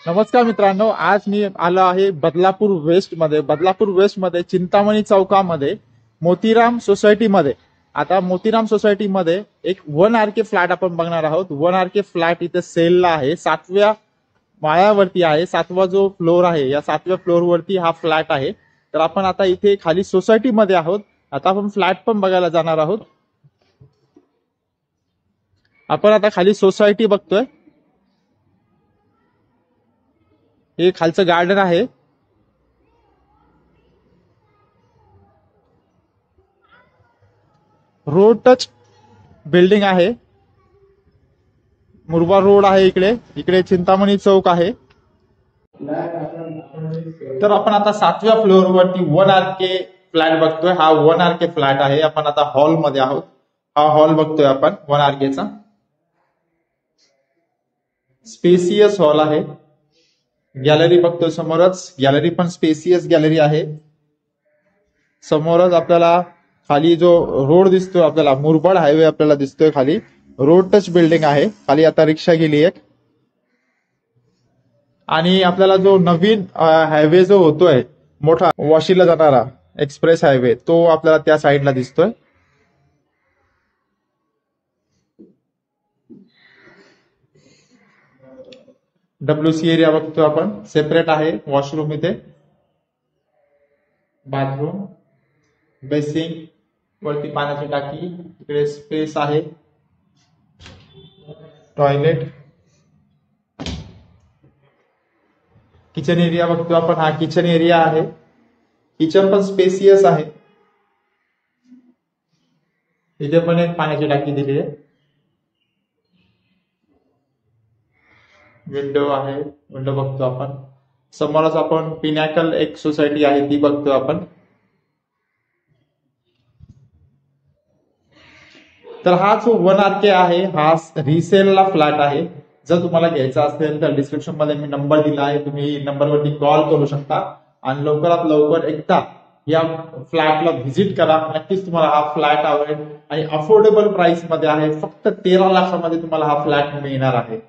नमस्कार मित्रांनो, आज मी आलो आहे बदलापूर वेस्ट मध्ये चिंतामणी चौकामध्ये मोतीराम सोसायटीमध्ये. आता मोतीराम सोसायटीमध्ये एक 1 RK फ्लॅट आपण बघणार आहोत. 1 RK फ्लॅट इथे सेलला आहे. 7व्या माळ्यावरती आहे. 7वा जो फ्लोर आहे, या 7व्या फ्लोर वरती हा फ्लॅट आहे. तर आपण आता इथे खाली सोसायटीमध्ये आहोत. आता आपण फ्लॅट पण बघायला जाणार आहोत. आपण आता खाली सोसायटी बघतोय. हे खालचं गार्डन आहे. रोड टच बिल्डिंग आहे. मुरबाड रोड आहे. इकडे चिंतामणी चौक आहे. तर आपण आता 7व्या फ्लोअर वरती 1 RK फ्लॅट बघतोय. हा 1 RK फ्लॅट आहे. आपण आता हॉल मध्ये आहोत. हा हॉल बघतोय आपण 1 RK चा. स्पेसियस हॉल आहे. गॅलरी बघतोय समोरच. गॅलरी पण स्पेसियस गॅलरी आहे. समोरच आपल्याला खाली जो रोड दिसतोय, आपल्याला मुरबाड हायवे आपल्याला दिसतोय. खाली रोड टच बिल्डिंग आहे. खाली आता रिक्षा गेली एक. आणि आपल्याला जो नवीन हायवे जो होतोय मोठा वाशीला जाणारा एक्सप्रेस हायवे, तो आपल्याला त्या साईडला दिसतोय. WC एरिया बघतोय आपण. सेपरेट आहे. वॉशरूम इथे, बाथरूम, बेसिंग, वरती पाण्याची टाकी, इकडे स्पेस आहे, टॉयलेट, किचन एरिया बघतोय आपण. हा किचन एरिया आहे. किचन पण स्पेसियस आहे. इथे पण एक पाण्याची टाकी दिली आहे. विंडो आहे. विंडो बघतो आपण. समोरच आपण पिनॅकल एक सोसायटी आहे ती बघतो आपण. तर हा जो 1 RK आहे, हा रिसेलला फ्लॅट आहे. जर तुम्हाला घ्यायचा असेल तर डिस्क्रिप्शन मध्ये मी नंबर दिला आहे. तुम्ही नंबरवरती कॉल करू शकता आणि लवकरात लवकर एकदा या फ्लॅटला व्हिजिट करा. नक्कीच तुम्हाला हा फ्लॅट आवडेल आणि अफोर्डेबल प्राइस मध्ये आहे. फक्त 13 लाखामध्ये तुम्हाला हा फ्लॅट मिळणार आहे.